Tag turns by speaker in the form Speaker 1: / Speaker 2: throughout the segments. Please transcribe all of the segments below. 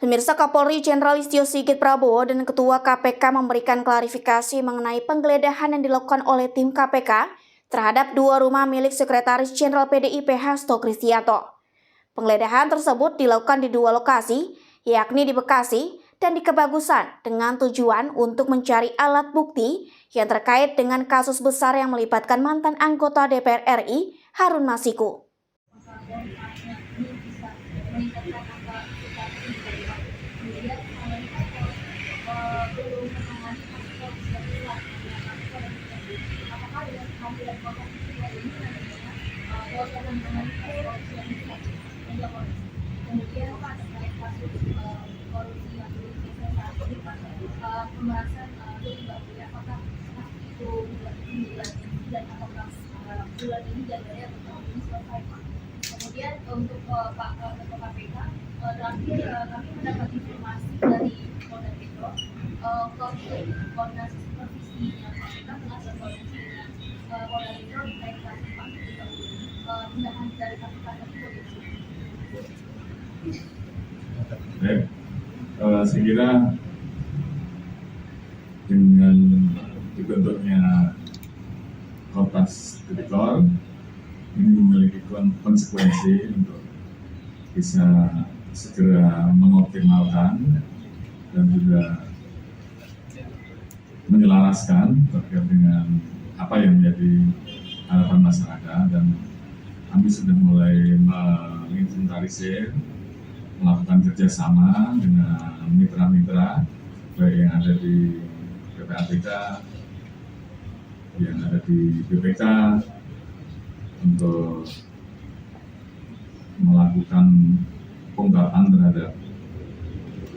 Speaker 1: Pemirsa, Kapolri Jenderal Listio Sigit Prabowo dan Ketua KPK memberikan klarifikasi mengenai penggeledahan yang dilakukan oleh tim KPK terhadap 2 rumah milik Sekretaris Jenderal PDIP Hasto Kristianto. Penggeledahan tersebut dilakukan di 2 lokasi, yakni di Bekasi dan di Kebagusan, dengan tujuan untuk mencari alat bukti yang terkait dengan kasus besar yang melibatkan mantan anggota DPR RI Harun Masiku.
Speaker 2: Kemudian terkait kasus korupsi yang pembahasan apakah itu dan apakah bulan ini Januari atau tahun ini selesai, Pak. Kemudian untuk Pak Ketua KPK, terakhir kami mendapat informasi dari Polda Metro, koordinasi supervisinya KPK telah berkoordinasi dengan Polda Metro terkait kasus Pak Ketua. Tindakan dari KPK tersebut.
Speaker 3: Baik, saya kira dengan dibentuknya Kompas Tipikor ini memiliki konsekuensi untuk bisa segera mengoptimalkan dan juga menyelaraskan terkait dengan apa yang menjadi harapan masyarakat, dan kami sudah mulai menginventarisir, melakukan kerjasama dengan mitra-mitra baik yang ada di PPATK, yang ada di BPK untuk melakukan pengungkapan terhadap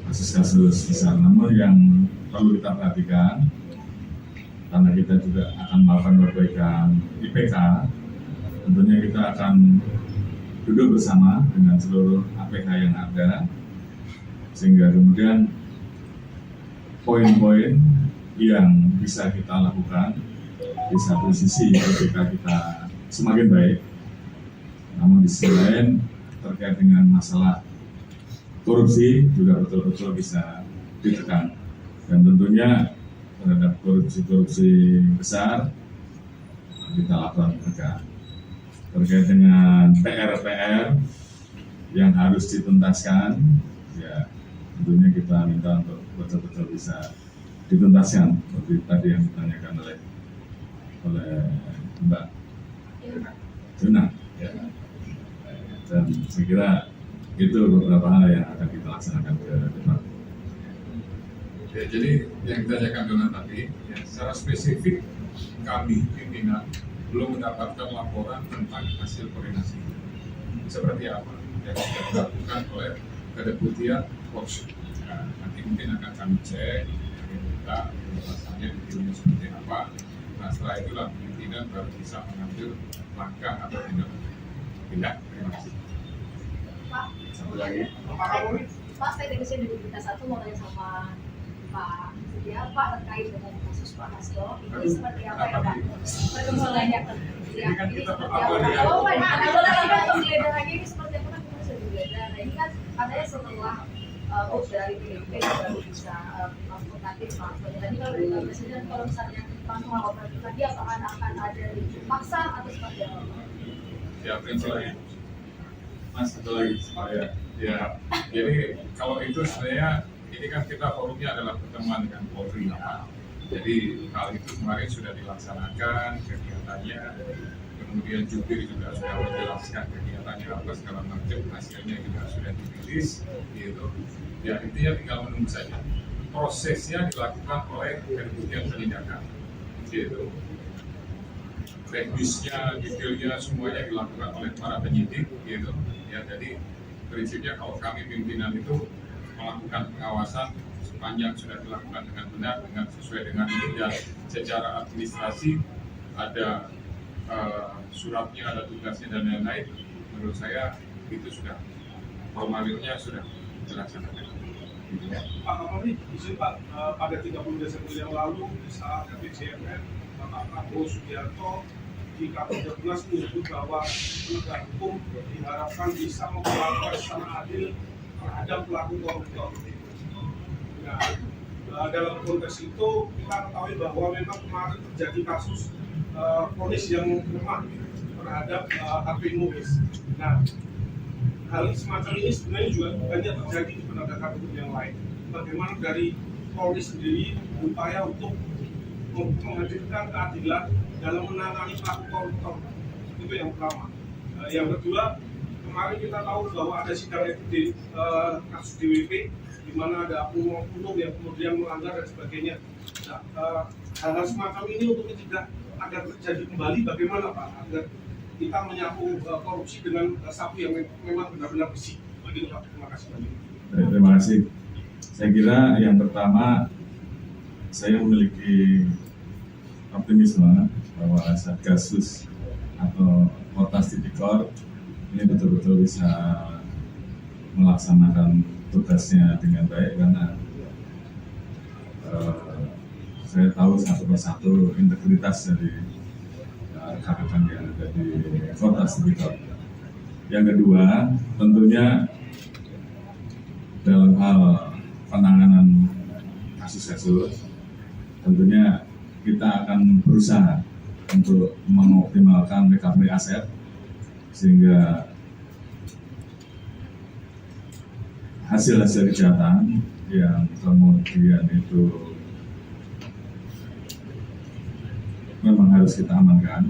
Speaker 3: kasus-kasus besar. Namun yang perlu kita perhatikan, karena kita juga akan melakukan perbaikan IPK, tentunya kita akan duduk bersama dengan seluruh APK yang ada, sehingga kemudian poin-poin yang bisa kita lakukan di satu sisi ketika kita semakin baik, namun di sisi lain terkait dengan masalah korupsi juga betul-betul bisa ditekan, dan tentunya terhadap korupsi besar kita lakukan penegakan. Terkait dengan PR yang harus dituntaskan, ya tentunya kita minta untuk betul-betul bisa dituntaskan seperti tadi yang ditanyakan oleh Mbak Juna, ya. Dan saya kira itu beberapa hal yang akan kita laksanakan ke depan.
Speaker 4: Ya, jadi yang ditanyakan dengan tadi, ya, secara spesifik kami pimpinan belum mendapatkan laporan tentang hasil koordinasi seperti apa yang sudah dilakukan oleh Kedeputian Polri. Nah, nanti mungkin akan kami cek, kita rasanya detailnya seperti apa. Nah, setelah itulah pimpinan baru bisa mengambil langkah atau tindak. Terima kasih.
Speaker 2: Pak,
Speaker 3: Satu lagi.
Speaker 2: Pak, saya dari sini dulu kita satu mau tanya sama Pak Setia, Pak, terkait dengan kasus Pak Hasto ini seperti apa ya, Pak? Perkembangannya
Speaker 4: Ini kan kita
Speaker 2: Oh, Pak, penggeledahan ini seperti apa kan kita sudah digeledah. Nah, ini kan katanya setelah dari PDIP baru bisa kontaktif Pak. Tadi kalau dari Pak Presiden, kalau misalnya langsung melakukan tadi apakah akan ada paksa atau seperti apa?
Speaker 4: Ya, satu lagi. Mas, satu lagi. Ya, jadi kalau itu sebenarnya ini kan kita forumnya adalah pertemuan dengan Polri. Jadi hal itu kemarin sudah dilaksanakan kegiatannya, kemudian jubir juga sudah menjelaskan kegiatannya apa segala macam, hasilnya juga sudah dirilis, gitu. Ya intinya tinggal menunggu saja. Prosesnya dilakukan oleh Kedeputian Penindakan, gitu. Teknisnya, detailnya semuanya dilakukan oleh para penyidik, gitu. Ya jadi prinsipnya kalau kami pimpinan itu melakukan pengawasan sepanjang sudah dilakukan dengan benar, dengan sesuai dengan ini, dan secara administrasi ada suratnya, ada tugasnya dan lain-lain. Menurut saya itu sudah formalnya sudah dilaksanakan.
Speaker 5: Pak Kapolri, izin Pak, pada 30 Desember yang lalu saat KPCMN, Bapak Prabowo Subianto di K13 menyebut bahwa penegak hukum diharapkan bisa memperlakukan secara adil terhadap pelaku koruptor. Nah, dalam konteks itu kita ketahui bahwa memang kemarin terjadi kasus vonis yang lemah terhadap Harvey Muiz. Nah, hal semacam ini sebenarnya juga banyak terjadi di penegakan hukum yang lain. Bagaimana dari Polri sendiri berupaya untuk menghadirkan keadilan dalam menangani pelaku koruptor, itu yang pertama. Yang kedua, kemarin kita tahu bahwa ada sidang etik kasus DWP, di mana ada oknum yang kemudian melanggar dan sebagainya. Nah, hal-hal semacam ini untuk mencegah agar terjadi kembali, bagaimana Pak, agar kita menyapu korupsi dengan sapu yang memang benar-benar bersih. Begitu Pak, terima kasih banyak.
Speaker 3: Terima kasih. Saya kira yang pertama, saya memiliki optimisme bahwa Satgasus atau Portas Tipikor ini betul-betul bisa melaksanakan tugasnya dengan baik, karena saya tahu satu persatu integritas dari rekan-rekan yang ada di Portas Tipikor. Yang kedua, tentunya dalam hal penanganan kasus-kasus, tentunya kita akan berusaha untuk mengoptimalkan recovery aset sehingga hasil-hasil kejahatan yang kemudian itu memang harus kita amankan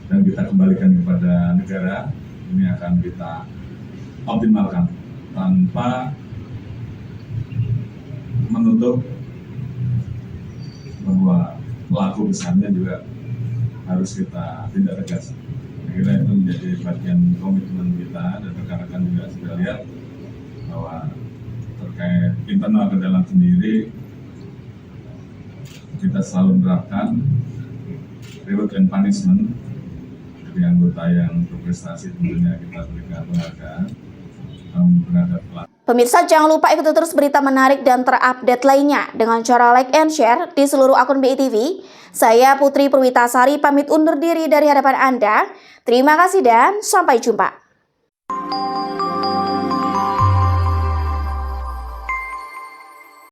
Speaker 3: dan kita kembalikan kepada negara, ini akan kita optimalkan tanpa menutup bahwa pelaku besarnya juga harus kita tindak tegas. Saya kira itu menjadi bagian komitmen kita, dan rekan-rekan juga sudah lihat bahwa terkait internal ke dalam sendiri kita selalu menerapkan reward and punishment. Jadi anggota yang berprestasi tentunya kita berikan penghargaan terhadap pelaku.
Speaker 1: Pemirsa, jangan lupa ikuti terus berita menarik dan terupdate lainnya dengan cara like and share di seluruh akun BITV. Saya Putri Perwitasari pamit undur diri dari hadapan Anda. Terima kasih dan sampai jumpa.